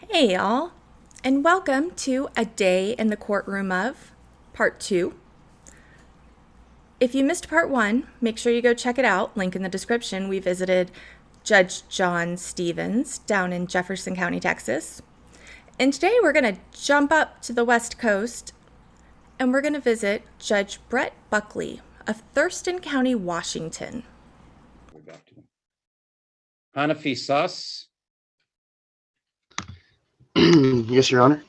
Hey, y'all, and welcome to A Day in the Courtroom of Part 2. If you missed Part 1, make sure you go check it out. Link in the description. We visited Judge John Stevens down in Jefferson County, Texas. And today we're going to jump up to the West Coast and we're going to visit Judge Brett Buckley of Thurston County, Washington. We're back to Hanafi Sas. Yes, Your Honor.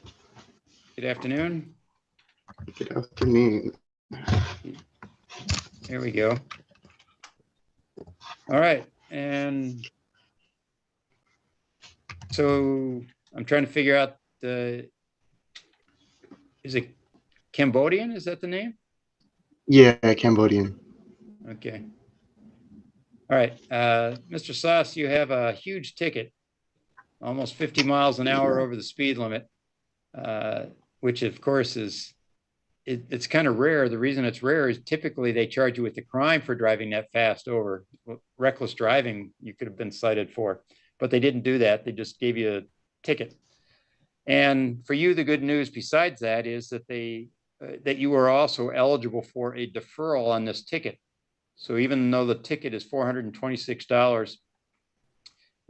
Good afternoon. Good afternoon. Here we go. All right. And so I'm trying to figure out is it Cambodian? Is that the name? Yeah, Cambodian. Okay. All right. Mr. Sas, you have a huge ticket, almost 50 miles an hour over the speed limit, which of course it's kind of rare. The reason it's rare is typically they charge you with the crime for driving that fast over. Reckless driving, you could have been cited for, but they didn't do that. They just gave you a ticket. And for you, the good news besides that is that that you are also eligible for a deferral on this ticket. So even though the ticket is $426,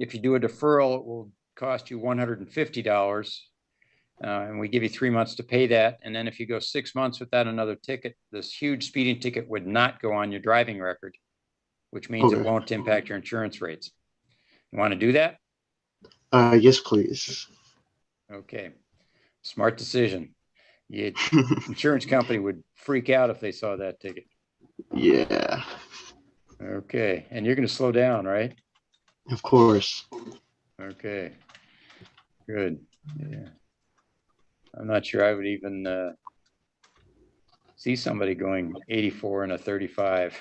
if you do a deferral, it will cost you $150. And we give you 3 months to pay that. And then if you go 6 months without another ticket, this huge speeding ticket would not go on your driving record, which means it won't impact your insurance rates. You want to do that? Yes, please. Okay. Smart decision. The insurance company would freak out if they saw that ticket. Yeah. Okay. And you're going to slow down, right? Of course. Okay. Good. Yeah. I'm not sure I would even see somebody going 84 and a 35.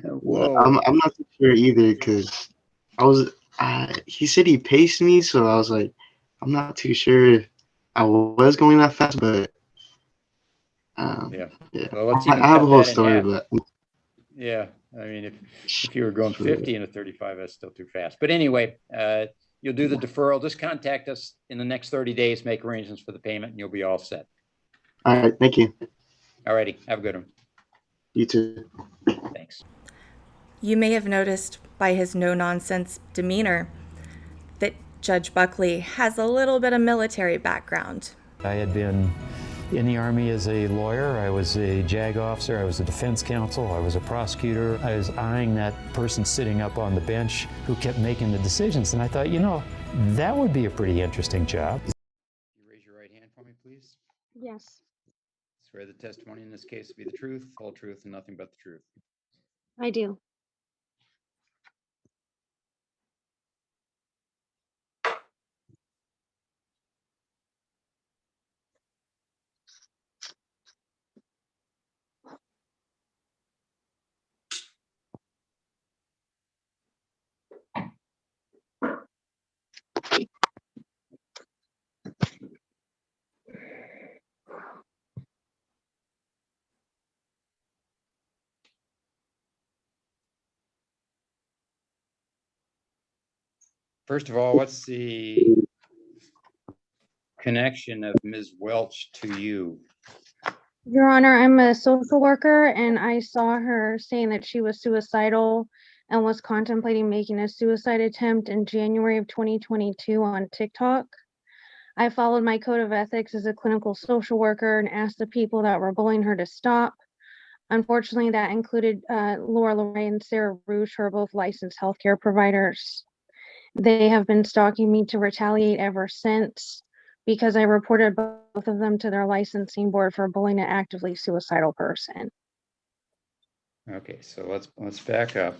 Whoa. I'm not too sure either because he said he paced me, so I was like, I'm not too sure if I was going that fast, but yeah. Yeah. Well, let's I even have cut a whole that in story, half. but Yeah. I mean, if you were going 50 and a 35, that's still too fast. But anyway, you'll do the deferral. Just contact us in the next 30 days, make arrangements for the payment, and you'll be all set. All right. Thank you. All righty. Have a good one. You too. Thanks. You may have noticed by his no-nonsense demeanor that Judge Buckley has a little bit of military background. I had been in the Army as a lawyer. I was a JAG officer. I was a defense counsel. I was a prosecutor. I was eyeing that person sitting up on the bench who kept making the decisions. And I thought, that would be a pretty interesting job. You raise your right hand for me, please. Yes, Swear the testimony in this case to be the truth, whole truth, and nothing but the truth. I do. First of all, what's the connection of Ms. Welch to you? Your Honor, I'm a social worker and I saw her saying that she was suicidal and was contemplating making a suicide attempt in January of 2022 on TikTok. I followed my code of ethics as a clinical social worker and asked the people that were bullying her to stop. Unfortunately, that included Laura Lorraine and Sarah Rouge, who are both licensed healthcare providers. They have been stalking me to retaliate ever since because I reported both of them to their licensing board for bullying an actively suicidal person. Okay, so let's back up.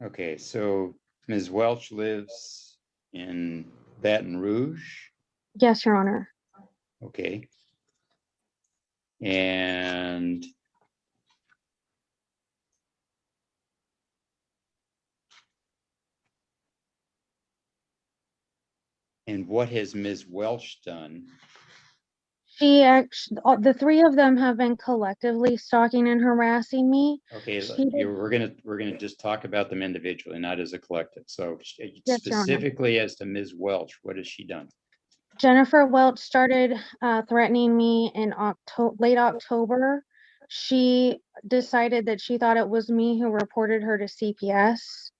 Okay, so Ms. Welch lives in Baton Rouge. Yes, Your Honor. Okay. And And what has Ms. Welch done? She actually, the three of them have been collectively stalking and harassing me. Okay, She did- we're gonna just talk about them individually, not as a collective. So Yes, Your Honor. specifically as to Ms. Welch, what has she done? Jennifer Welch started threatening me in late October. She decided that she thought it was me who reported her to CPS.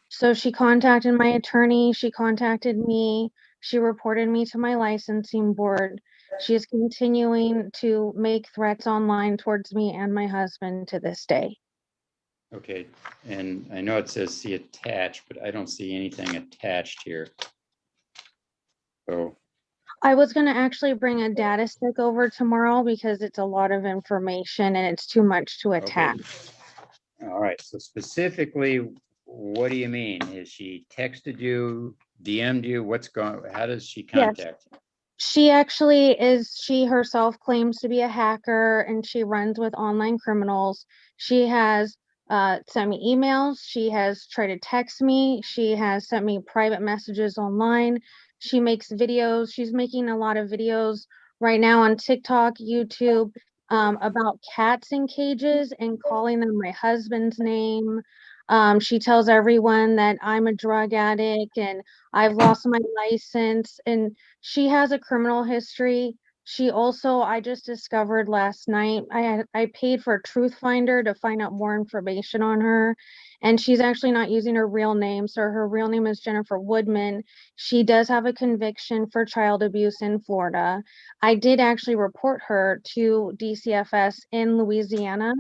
So she contacted my attorney, she contacted me, she reported me to my licensing board. She is continuing to make threats online towards me and my husband to this day. Okay, and I know it says see attached, but I don't see anything attached here. So, I was gonna actually bring a data stick over tomorrow because it's a lot of information and it's too much to okay. attach. All right, so specifically, what do you mean? Has she texted you, DM'd you? What's going, how does she Yes. contact you? She herself claims to be a hacker and she runs with online criminals. She has sent me emails. She has tried to text me. She has sent me private messages online. She makes videos. She's making a lot of videos right now on TikTok, YouTube, about cats in cages and calling them my husband's name. She tells everyone that I'm a drug addict and I've lost my license, and she has a criminal history. She also, I just discovered last night, I paid for Truth Finder to find out more information on her, and she's actually not using her real name. So her real name is Jennifer Woodman. She does have a conviction for child abuse in Florida. I did actually report her to DCFS in Louisiana.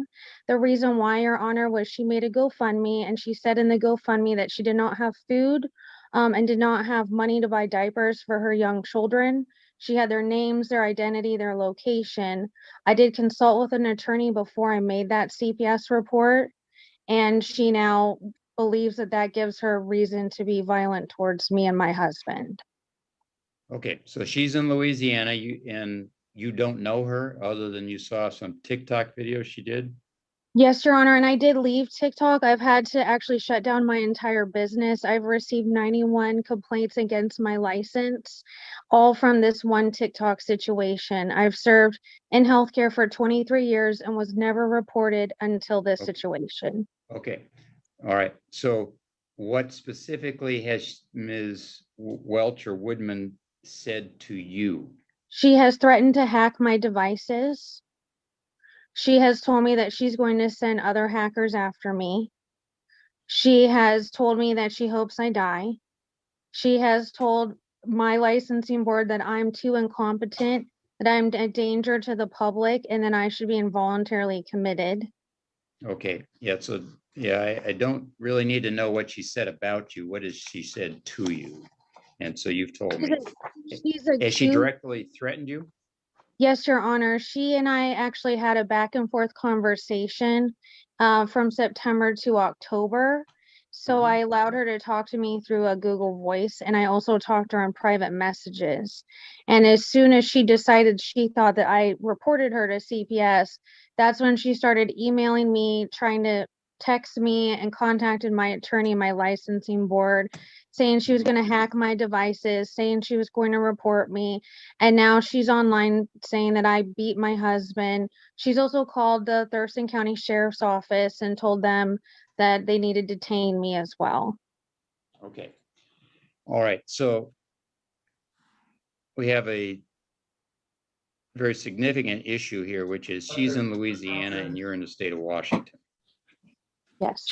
The reason why, Your Honor, was she made a GoFundMe and she said in the GoFundMe that she did not have food and did not have money to buy diapers for her young children. She had their names, their identity, their location. I did consult with an attorney before I made that CPS report, and she now believes that that gives her reason to be violent towards me and my husband. Okay, so she's in Louisiana, and you don't know her other than you saw some TikTok video she did? Yes, Your Honor, and I did leave TikTok. I've had to actually shut down my entire business. I've received 91 complaints against my license, all from this one TikTok situation. I've served in healthcare for 23 years and was never reported until this Okay. situation. Okay, all right. So what specifically has Ms. Welch or Woodman said to you? She has threatened to hack my devices. She has told me that she's going to send other hackers after me. She has told me that she hopes I die. She has told my licensing board that I'm too incompetent, that I'm a danger to the public, and that I should be involuntarily committed. Okay, yeah, so, yeah, I don't really need to know what she said about you. What has she said to you? And so you've told me. She's Has she accused. directly threatened you? Yes, Your Honor. She and I actually had a back and forth conversation from September to October. So I allowed her to talk to me through a Google Voice, and I also talked to her in private messages. And as soon as she decided she thought that I reported her to CPS, that's when she started emailing me, trying to text me, and contacted my attorney, my licensing board, saying she was going to hack my devices, saying she was going to report me. And now she's online saying that I beat my husband. She's also called the Thurston County Sheriff's Office and told them that they need to detain me as well. Okay. All right, so we have a very significant issue here, which is she's in Louisiana and you're in the state of Washington. Yes.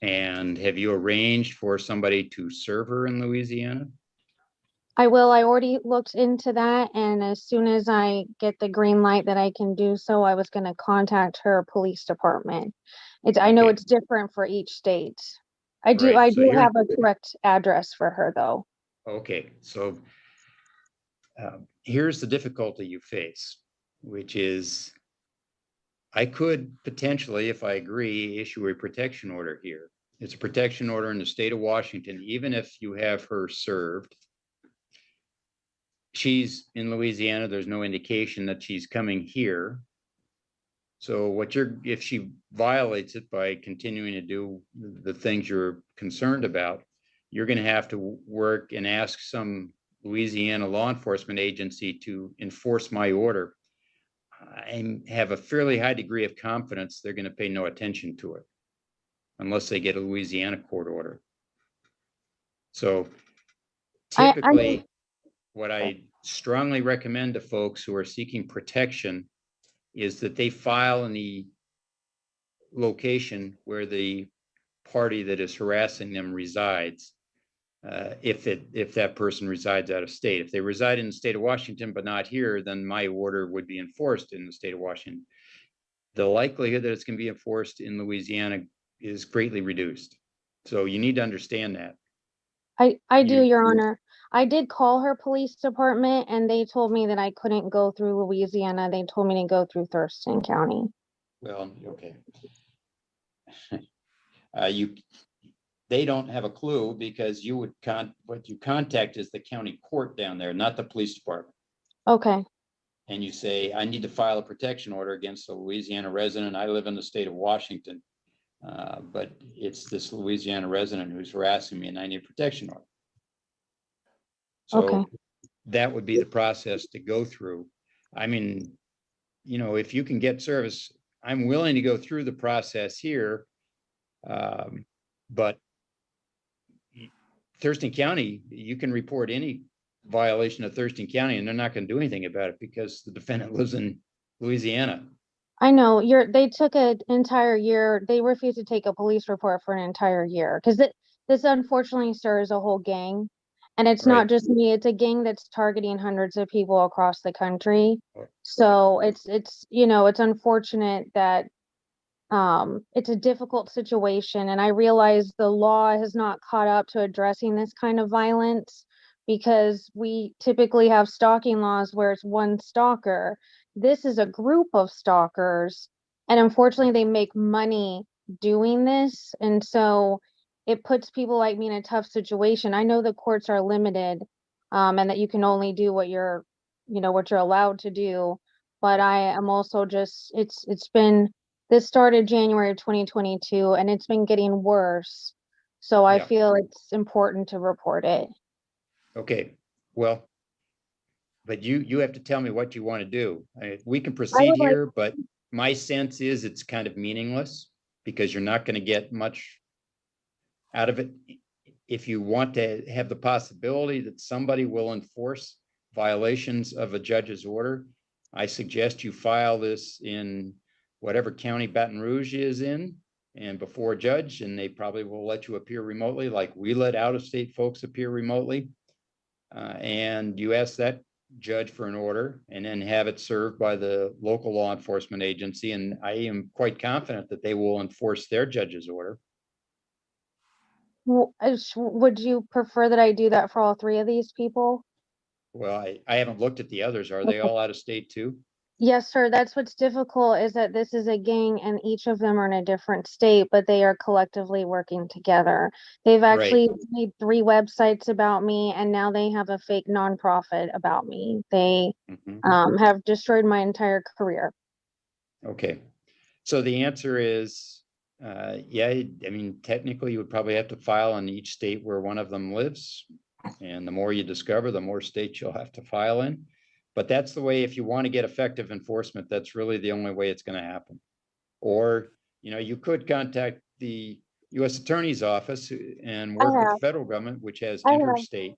And have you arranged for somebody to serve her in Louisiana? I will. I already looked into that, and as soon as I get the green light that I can do so, I was going to contact her police department. I know Okay. it's different for each state. I Right, so do here- have a correct address for her though. Okay, so here's the difficulty you face, which is I could potentially, if I agree, issue a protection order here. It's a protection order in the state of Washington, even if you have her served. She's in Louisiana. There's no indication that she's coming here. So if she violates it by continuing to do the things you're concerned about, you're going to have to work and ask some Louisiana law enforcement agency to enforce my order. I have a fairly high degree of confidence they're going to pay no attention to it unless they get a Louisiana court order. So typically, what I strongly recommend to folks who are seeking protection is that they file in the location where the party that is harassing them resides. If that person resides out of state. If they reside in the state of Washington but not here, then my order would be enforced in the state of Washington. The likelihood that it's going to be enforced in Louisiana is greatly reduced. So you need to understand that. I do, Your Honor. I did call her police department and they told me that I couldn't go through Louisiana. They told me to go through Thurston County. Well, okay. They don't have a clue because you would what you contact is the county court down there, not the police department. Okay. And you say, I need to file a protection order against a Louisiana resident. I live in the state of Washington, but it's this Louisiana resident who's harassing me and I need a protection order. So Okay. that would be the process to go through. I mean, you know, if you can get service, I'm willing to go through the process here. But Thurston County, you can report any violation of Thurston County and they're not going to do anything about it because the defendant lives in Louisiana. I know they took an entire year. They refused to take a police report for an entire year because this unfortunately stirs a whole gang. And it's not just me, it's a gang that's targeting hundreds of people across the country. So it's unfortunate that it's a difficult situation. And I realize the law has not caught up to addressing this kind of violence because we typically have stalking laws where it's one stalker. This is a group of stalkers, and unfortunately they make money doing this. And so it puts people like me in a tough situation. I know the courts are limited, and that you can only do what you're allowed to do. But I am also just, this started January of 2022 and it's been getting worse. So I feel it's important to report it. Okay, well, but you have to tell me what you want to do. We can proceed here, but my sense is it's kind of meaningless because you're not going to get much out of it. If you want to have the possibility that somebody will enforce violations of a judge's order, I suggest you file this in whatever county Baton Rouge is in and before a judge, and they probably will let you appear remotely like we let out-of-state folks appear remotely. And you ask that judge for an order and then have it served by the local law enforcement agency. And I am quite confident that they will enforce their judge's order. Would you prefer that I do that for all three of these people? Well, I haven't looked at the others. Are they all out of state too? Yes, sir. That's what's difficult is that this is a gang and each of them are in a different state, but they are collectively working together. They've actually made 3 websites about me and now they have a fake nonprofit about me. They have destroyed my entire career. Okay. So the answer is, yeah, I mean, technically you would probably have to file in each state where one of them lives. And the more you discover, the more states you'll have to file in. But that's the way, if you want to get effective enforcement, that's really the only way it's going to happen. Or, you know, you could contact the U.S. Attorney's Office and work with the federal government, which has interstate.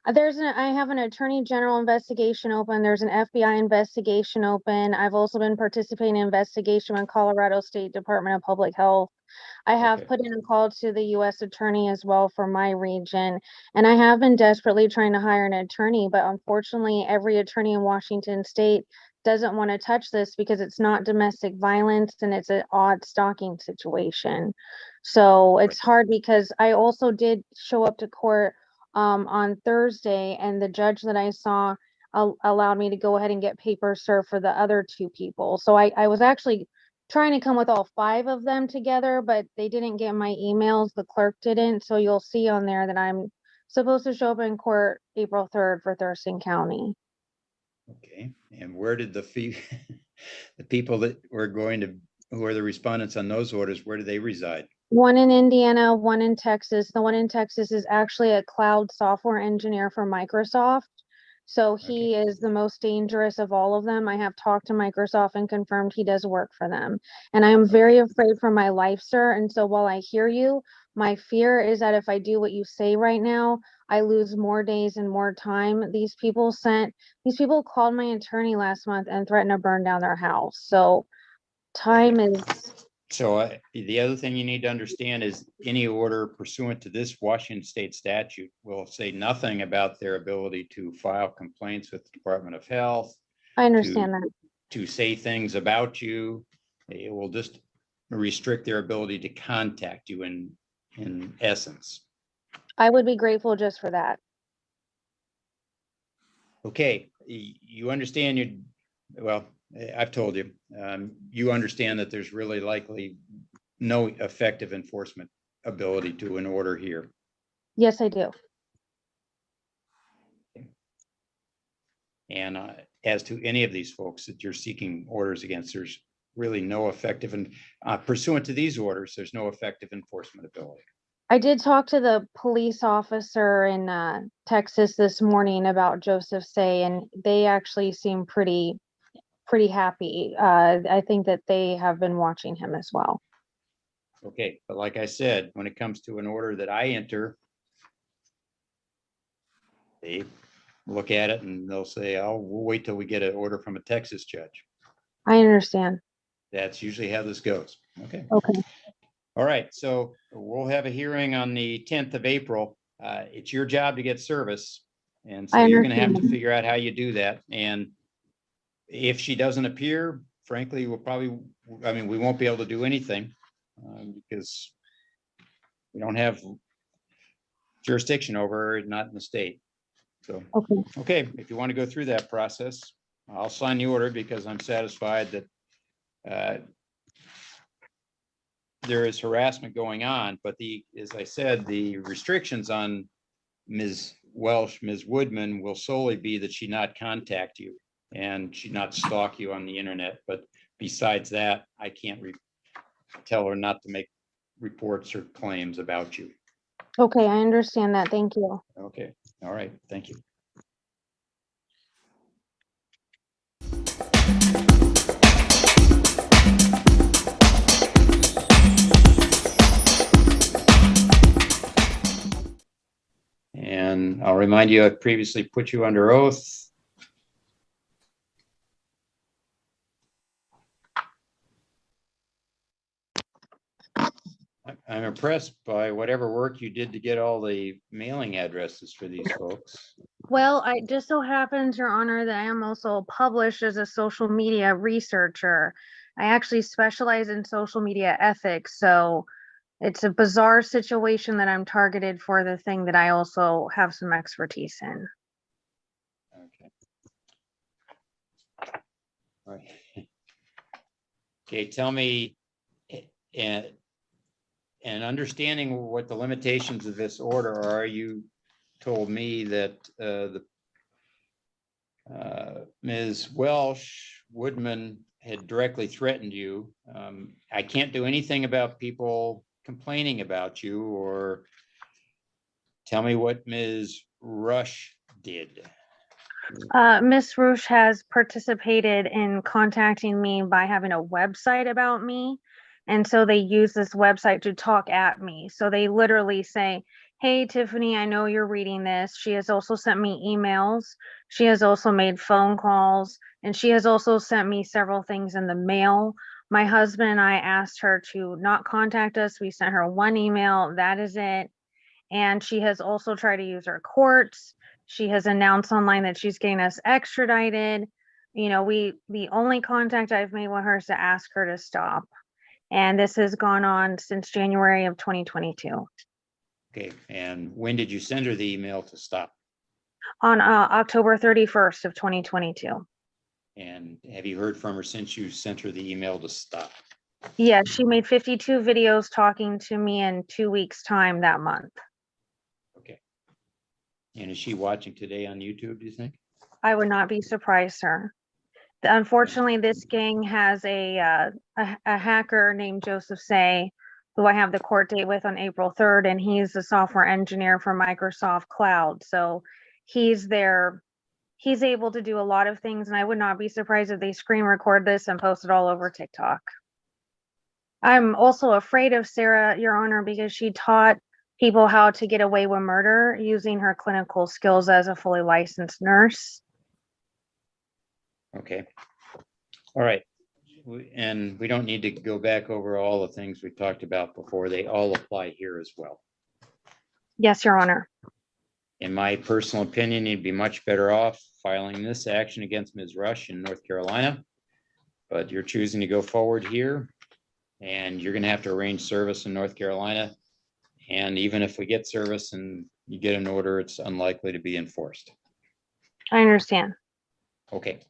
I have an Attorney General investigation open. There's an FBI investigation open. I've also been participating in investigation with Colorado State Department of Public Health. I have put in a call to the U.S. Attorney as well for my region. And I have been desperately trying to hire an attorney, but unfortunately every attorney in Washington State doesn't want to touch this because it's not domestic violence and it's an odd stalking situation. So it's hard because I also did show up to court on Thursday, and the judge that I saw allowed me to go ahead and get papers served for the other 2 people. So I was actually trying to come with all 5 of them together, but they didn't get my emails. The clerk didn't. So you'll see on there that I'm supposed to show up in court April 3rd for Thurston County. Okay. And where did the people that were who are the respondents on those orders, where do they reside? One in Indiana, one in Texas. The one in Texas is actually a cloud software engineer for Microsoft. So he is the most dangerous of all of them. I have talked to Microsoft and confirmed he does work for them. And I am very afraid for my life, sir. And so while I hear you, my fear is that if I do what you say right now, I lose more days and more time. These people called my attorney last month and threatened to burn down their house. So time is, So the other thing you need to understand is any order pursuant to this Washington state statute will say nothing about their ability to file complaints with the Department of Health, I understand that. to say things about you. It will just restrict their ability to contact you in essence. I would be grateful just for that. Okay, you understand well, I've told you, you understand that there's really likely no effective enforcement ability to an order here. Yes, I do. And as to any of these folks that you're seeking orders against, there's really no effective and pursuant to these orders, there's no effective enforcement ability. I did talk to the police officer in Texas this morning about Joseph Say, and they actually seem pretty happy. I think that they have been watching him as well. Okay, but like I said, when it comes to an order that I enter, they look at it and they'll say, oh, we'll wait till we get an order from a Texas judge. I understand. That's usually how this goes. Okay. Okay. All right, so we'll have a hearing on the 10th of April. It's your job to get service. And so you're going to have to figure out how you do that. And if she doesn't appear, frankly, we won't be able to do anything because we don't have jurisdiction over her, not in the state. So, okay, if you want to go through that process, I'll sign the order because I'm satisfied that there is harassment going on, but as I said, the restrictions on Ms. Welsh, Ms. Woodman will solely be that she not contact you and she not stalk you on the internet. But besides that, I can't tell her not to make reports or claims about you. Okay, I understand that. Thank you. Okay, all right, thank you. And I'll remind you, I previously put you under oath. I'm impressed by whatever work you did to get all the mailing addresses for these folks. Well, it just so happens, Your Honor, that I am also published as a social media researcher. I actually specialize in social media ethics, so it's a bizarre situation that I'm targeted for the thing that I also have some expertise in. Okay. All right. Okay, tell me, and understanding what the limitations of this order are, you told me that Ms. Welsh Woodman had directly threatened you. I can't do anything about people complaining about you, or tell me what Ms. Rush did. Ms. Rush has participated in contacting me by having a website about me. And so they use this website to talk at me. So they literally say, hey, Tiffany, I know you're reading this. She has also sent me emails. She has also made phone calls, and she has also sent me several things in the mail. My husband and I asked her to not contact us. We sent her one email. That is it. And she has also tried to use our courts. She has announced online that she's getting us extradited. You know, the only contact I've made with her is to ask her to stop. And this has gone on since January of 2022. Okay, and when did you send her the email to stop? On October 31st of 2022. And have you heard from her since you sent her the email to stop? Yeah, she made 52 videos talking to me in 2 weeks' time that month. Okay. And is she watching today on YouTube, do you think? I would not be surprised, sir. Unfortunately, this gang has a hacker named Joseph Say, who I have the court date with on April 3rd, and he's the software engineer for Microsoft Cloud. So he's there. He's able to do a lot of things, and I would not be surprised if they screen record this and post it all over TikTok. I'm also afraid of Sarah, Your Honor, because she taught people how to get away with murder using her clinical skills as a fully licensed nurse. Okay. All right. And we don't need to go back over all the things we talked about before. They all apply here as well. Yes, Your Honor. In my personal opinion, you'd be much better off filing this action against Ms. Rush in North Carolina, but you're choosing to go forward here, and you're going to have to arrange service in North Carolina. And even if we get service and you get an order, it's unlikely to be enforced. I understand. Okay.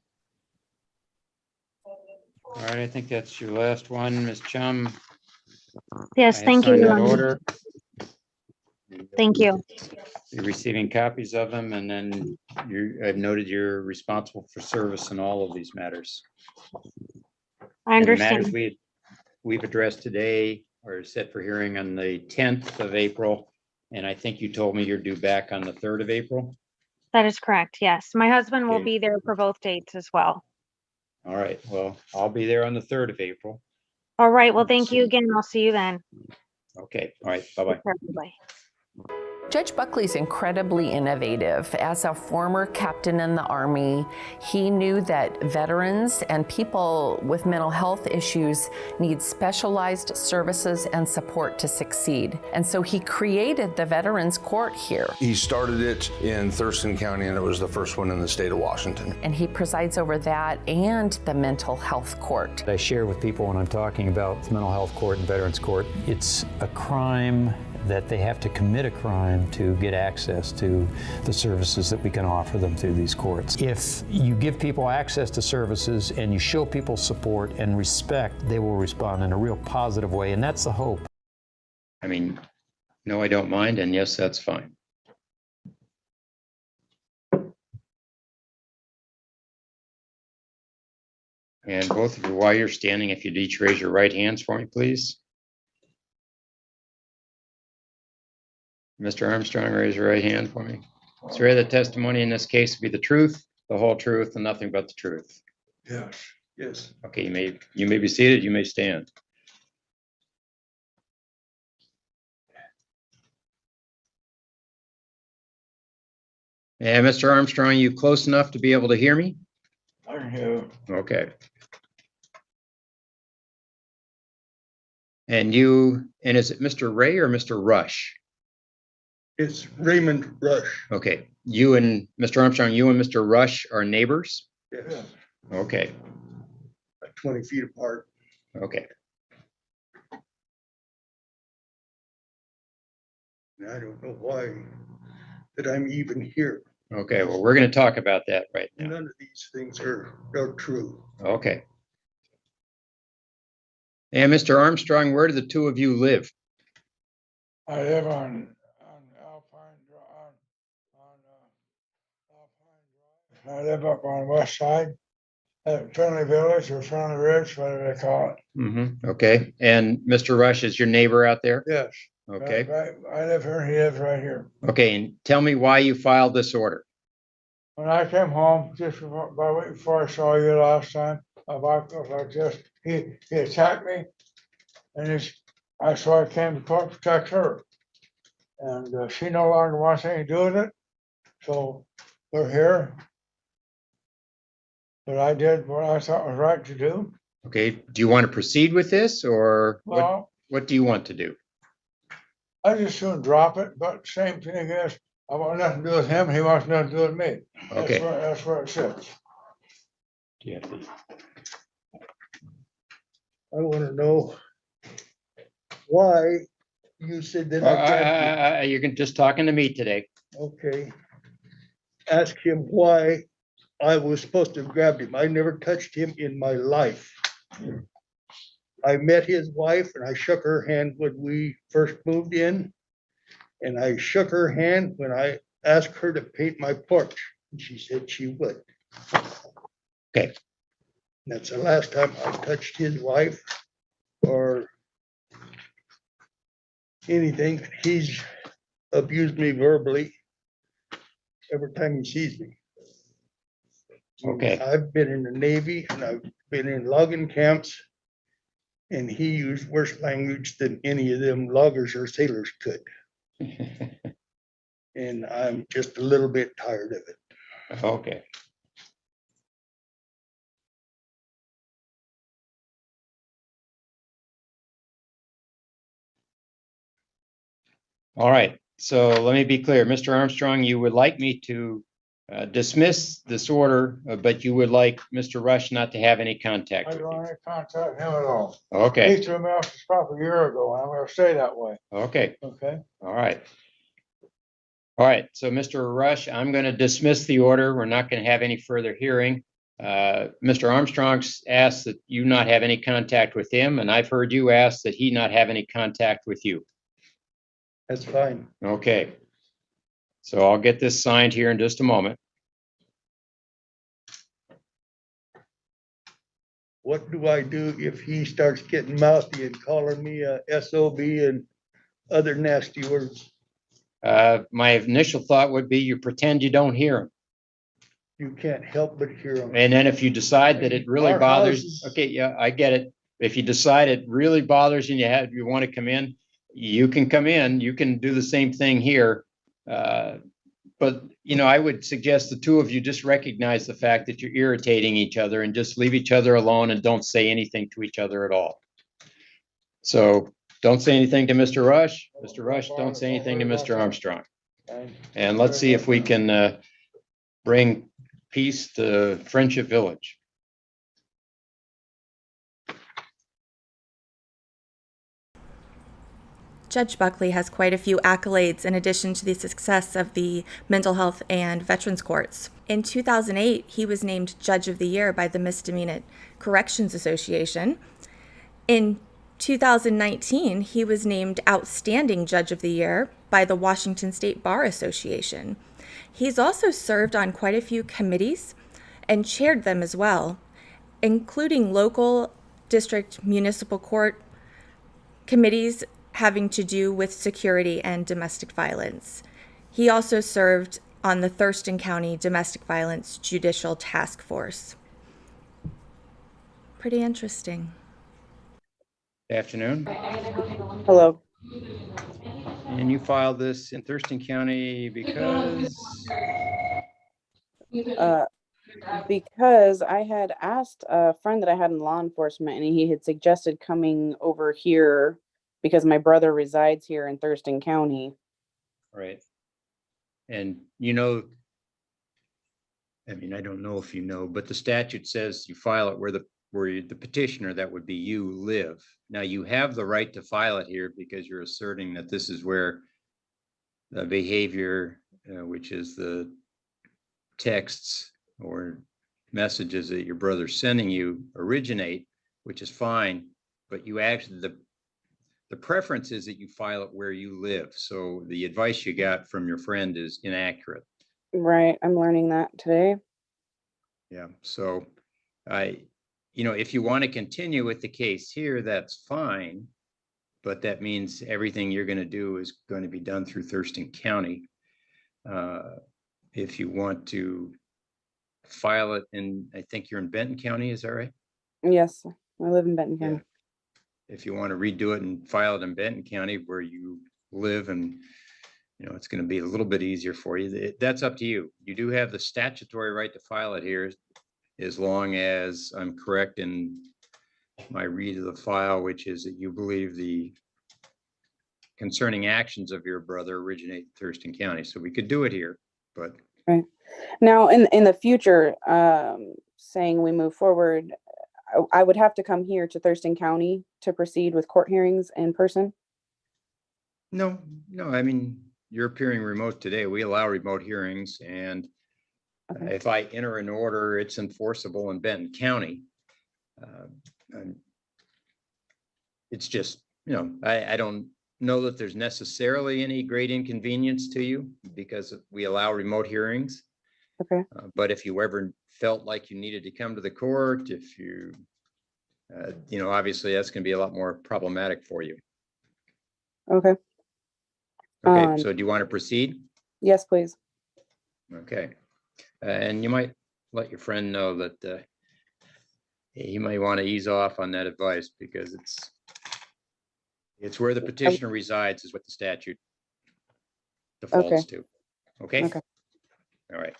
All right, I think that's your last one, Ms. Chum. Yes, I thank you, assigned Your that Honor. order. Thank you. You're receiving copies of them, and then I've noted you're responsible for service in all of these matters. I And the matters understand. we've addressed today are set for hearing on the 10th of April. And I think you told me you're due back on the 3rd of April. That is correct. Yes. My husband will Okay. be there for both dates as well. All right, well, I'll be there on the 3rd of April. All right. Well, thank you again. I'll see you then. Okay, all right, bye-bye. Bye. Judge Buckley's incredibly innovative. As a former captain in the Army, he knew that veterans and people with mental health issues need specialized services and support to succeed. And so he created the Veterans Court here. He started it in Thurston County, and it was the first one in the state of Washington. And he presides over that and the mental health court. I share with people when I'm talking about mental health court and veterans court, it's a crime that they have to commit a crime to get access to the services that we can offer them through these courts. If you give people access to services and you show people support and respect, they will respond in a real positive way, and that's the hope. I mean, no, I don't mind, and yes, that's fine. And both of you, while you're standing, if you'd each raise your right hands for me, please. Mr. Armstrong, raise your right hand for me. Swear the testimony in this case to be the truth, the whole truth, and nothing but the truth. Yes, yes. Okay, you may be seated, you may stand. And Mr. Armstrong, you close enough to be able to hear me? I have. Okay. And is it Mr. Ray or Mr. Rush? It's Raymond Rush. Okay, you and Mr. Armstrong, you and Mr. Rush are neighbors? Yes. Okay, Like 20 feet apart. okay. And I don't know why that I'm even here. Okay, well, we're going to talk about that right now. None of these things are true. Okay. And Mr. Armstrong, where do the two of you live? I live on Alpine Drive. I live up on the west side at Friendly Village or Friendly Ridge, whatever they call it. Okay, and Mr. Rush is your neighbor out there? Yes. Okay, Right, I live here, he lives right here. okay, and tell me why you filed this order. When I came home, just about a week before I saw you last time, my wife was like this, he attacked me. And so I came to court to protect her. And she no longer wants anything to do with it. So we're here. But I did what I thought was right to do. Okay, do you want to proceed with this, or Well, what do you want to do? I just soon drop it, but same thing is, I want nothing to do with him, he wants nothing to do with me. Okay. That's where it sits. Yeah. I want to know why you said that I can't. You're just talking to me today. Okay. Ask him why I was supposed to have grabbed him. I never touched him in my life. I met his wife and I shook her hand when we first moved in. And I shook her hand when I asked her to paint my porch. And she said she would. Okay. That's the last time I touched his wife or anything. He's abused me verbally every time he sees me. Okay. I've been in the Navy and I've been in logging camps, and he used worse language than any of them loggers or sailors could. And I'm just a little bit tired of it. Okay. All right, so let me be clear. Mr. Armstrong, you would like me to dismiss this order, but you would like Mr. Rush not to have any contact I with don't you. want to contact him at all. Okay, He threw me off the spot a year ago, and I'm gonna stay that way, okay, okay? all right. All right, so Mr. Rush, I'm going to dismiss the order. We're not going to have any further hearing. Mr. Armstrong's asked that you not have any contact with him, and I've heard you ask that he not have any contact with you. That's fine. Okay. So I'll get this signed here in just a moment. What do I do if he starts getting mouthy and calling me a SOB and other nasty words? My initial thought would be you pretend you don't hear him. You can't help but hear them. And then if you decide that it really Our bothers, houses- okay, yeah, I get it. If you decide it really bothers you and you want to come in, you can come in, you can do the same thing here. But, you know, I would suggest the two of you just recognize the fact that you're irritating each other and just leave each other alone and don't say anything to each other at all. So don't say anything to Mr. Rush. Mr. Rush, don't say anything to Mr. Armstrong. And let's see if we can bring peace to Friendship Village. Judge Buckley has quite a few accolades in addition to the success of the mental health and veterans courts. In 2008, he was named Judge of the Year by the Misdemeanor Corrections Association. In 2019, he was named Outstanding Judge of the Year by the Washington State Bar Association. He's also served on quite a few committees and chaired them as well, including local, district, municipal court committees having to do with security and domestic violence. He also served on the Thurston County Domestic Violence Judicial Task Force. Pretty interesting. Good afternoon. Hello. And you filed this in Thurston County because? Because I had asked a friend that I had in law enforcement, and he had suggested coming over here because my brother resides here in Thurston County. Right. And you know, I mean, I don't know if you know, but the statute says you file it where the petitioner, that would be you, live. Now you have the right to file it here because you're asserting that this is where the behavior, which is the texts or messages that your brother's sending you, originate, which is fine. But you actually, the preference is that you file it where you live. So the advice you got from your friend is inaccurate. Right. I'm learning that today. Yeah. So you know, if you want to continue with the case here, that's fine. But that means everything you're going to do is going to be done through Thurston County. If you want to file it in, I think you're in Benton County, is that right? Yes. I live in Benton County. Yeah. If you want to redo it and file it in Benton County where you live, and you know, it's going to be a little bit easier for you. That's up to you. You do have the statutory right to file it here, as long as I'm correct in my read of the file, which is that you believe the concerning actions of your brother originate in Thurston County. So we could do it here, but. Right. Now, in the future, saying we move forward, I would have to come here to Thurston County to proceed with court hearings in person? No, I mean, you're appearing remote today. We allow remote hearings, and Okay. if I enter an order, it's enforceable in Benton County. It's just, you know, I don't know that there's necessarily any great inconvenience to you because we allow remote hearings. Okay. But if you ever felt like you needed to come to the court, if you, you know, obviously that's going to be a lot more problematic for you. Okay. Okay, so do you want to proceed? Yes, please. Okay. And you might let your friend know that he might want to ease off on that advice because it's where the petitioner resides is what the statute defaults to. Okay? Okay. All right.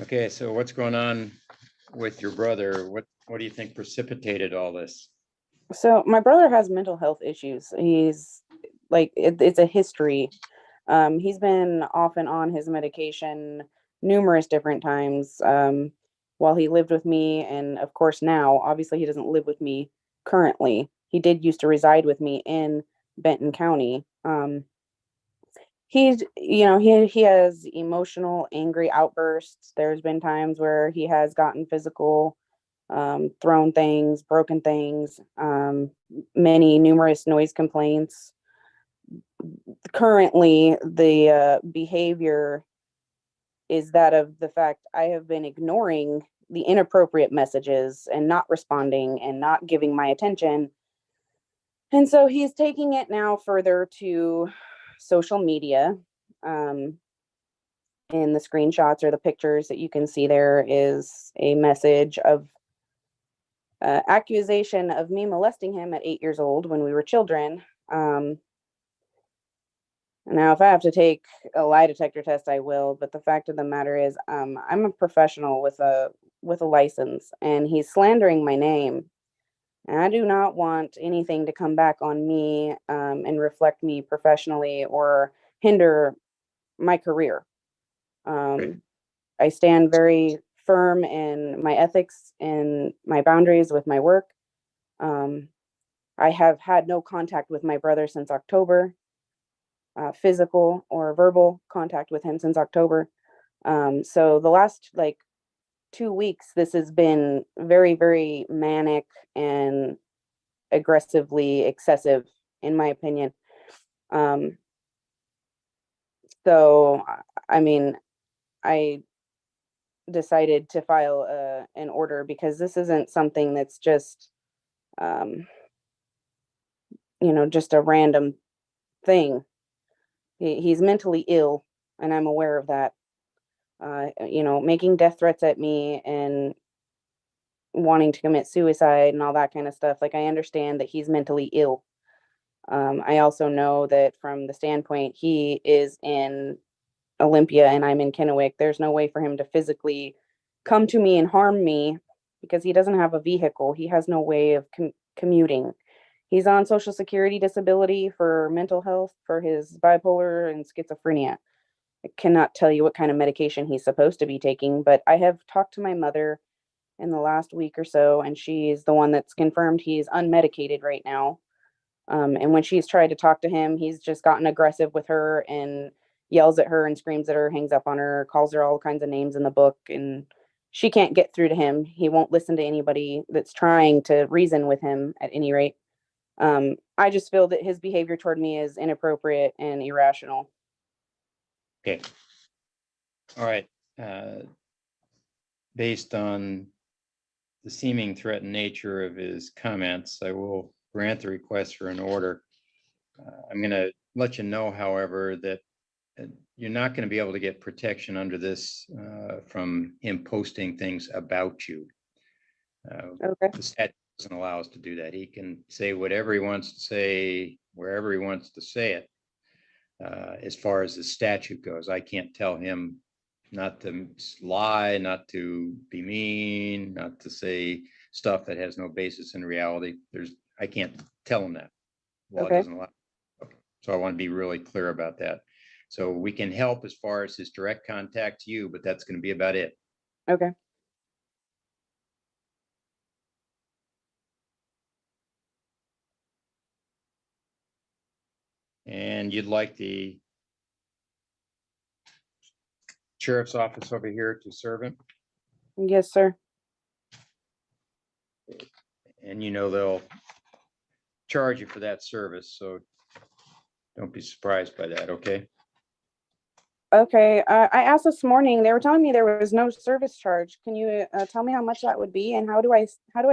Okay, so what's going on with your brother? What do you think precipitated all this? So my brother has mental health issues. He's like, it's a history. He's been off and on his medication numerous different times while he lived with me. And of course, now, obviously, he doesn't live with me currently. He did used to reside with me in Benton County. He's, he has emotional, angry outbursts. There's been times where he has gotten physical, thrown things, broken things, numerous noise complaints. Currently, the behavior is that of the fact I have been ignoring the inappropriate messages and not responding and not giving my attention. And so he's taking it now further to social media. In the screenshots or the pictures that you can see, there is a message of accusation of me molesting him at 8 years old when we were children. Now, if I have to take a lie detector test, I will. But the fact of the matter is, I'm a professional with a license, and he's slandering my name. And I do not want anything to come back on me and reflect me professionally or hinder my career. I stand very firm in my ethics and my boundaries with my work. I have had no contact with my brother since October, physical or verbal contact with him since October. So the last 2 weeks, this has been very, very manic and aggressively excessive, in my opinion. So, I mean, I decided to file an order because this isn't something that's just, just a random thing. He's mentally ill, and I'm aware of that. Making death threats at me and wanting to commit suicide and all that kind of stuff. Like, I understand that he's mentally ill. I also know that from the standpoint he is in Olympia and I'm in Kennewick, there's no way for him to physically come to me and harm me because he doesn't have a vehicle. He has no way of commuting. He's on Social Security disability for mental health for his bipolar and schizophrenia. I cannot tell you what kind of medication he's supposed to be taking, but I have talked to my mother in the last week or so, and she's the one that's confirmed he's unmedicated right now. And when she's tried to talk to him, he's just gotten aggressive with her and yells at her and screams at her, hangs up on her, calls her all kinds of names in the book, and she can't get through to him. He won't listen to anybody that's trying to reason with him at any rate. I just feel that his behavior toward me is inappropriate and irrational. Okay. All right. Based on the seeming threatened nature of his comments, I will grant the request for an order. I'm going to let you know, however, that you're not going to be able to get protection under this from him posting things about you. Okay. The statute doesn't allow us to do that. He can say whatever he wants to say, wherever he wants to say it. As far as the statute goes, I can't tell him not to lie, not to be mean, not to say stuff that has no basis in reality. I can't tell him that. Law Okay. doesn't allow. Okay. So I want to be really clear about that. So we can help as far as his direct contact to you, but that's going to be about it. Okay. And you'd like the sheriff's office over here to serve him? Yes, sir. And they'll charge you for that service, so don't be surprised by that, okay? Okay, I asked this morning, they were telling me there was no service charge. Can you tell me how much that would be and how do I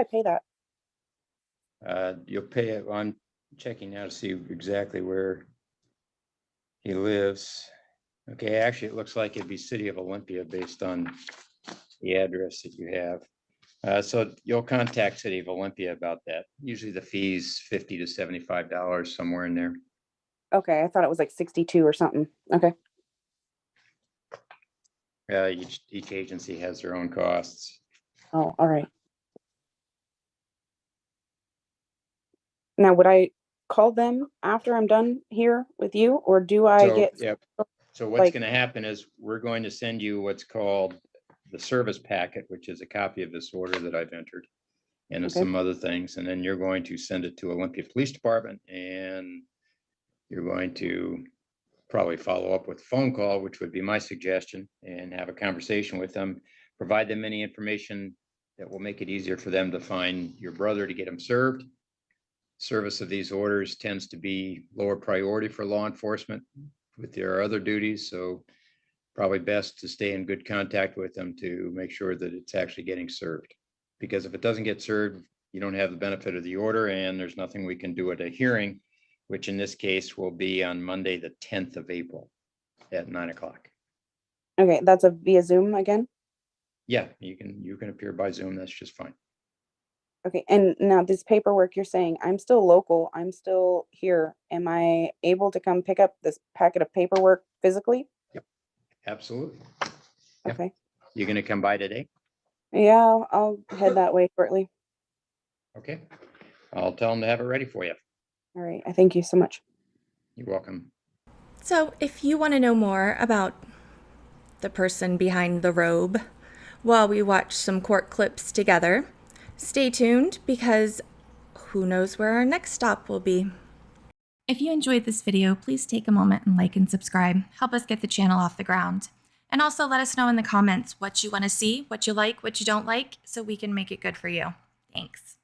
pay that? You'll pay it. I'm checking now to see exactly where he lives. Okay, actually, it looks like it'd be City of Olympia based on the address that you have. So you'll contact City of Olympia about that. Usually the fee's $50 to $75, somewhere in there. Okay, I thought it was like 62 or something. Okay. Each agency has their own costs. Oh, all right. Now, would I call them after I'm done here with you, or do I get? Yep. So what's like- going to happen is we're going to send you what's called the service packet, which is a copy of this order that I've entered, and Okay. some other things. And then you're going to send it to Olympia Police Department, and you're going to probably follow up with a phone call, which would be my suggestion, and have a conversation with them, provide them any information that will make it easier for them to find your brother to get him served. Service of these orders tends to be lower priority for law enforcement with their other duties. So probably best to stay in good contact with them to make sure that it's actually getting served. Because if it doesn't get served, you don't have the benefit of the order, and there's nothing we can do at a hearing, which in this case will be on Monday, the 10th of April at 9 o'clock. Okay, that's via Zoom again? Yeah, you can appear by Zoom. That's just fine. Okay, and now this paperwork, you're saying I'm still local, I'm still here. Am I able to come pick up this packet of paperwork physically? Absolutely. Yep. Okay. You're going to come by today? Yeah, I'll head that way shortly. Okay. I'll tell them to have it ready for you. All right, I thank you so much. You're welcome. So, if you want to know more about the person behind the robe while we watch some court clips together, stay tuned because who knows where our next stop will be. If you enjoyed this video, please take a moment and like and subscribe. Help us get the channel off the ground. And also let us know in the comments what you want to see, what you like, what you don't like, so we can make it good for you. Thanks.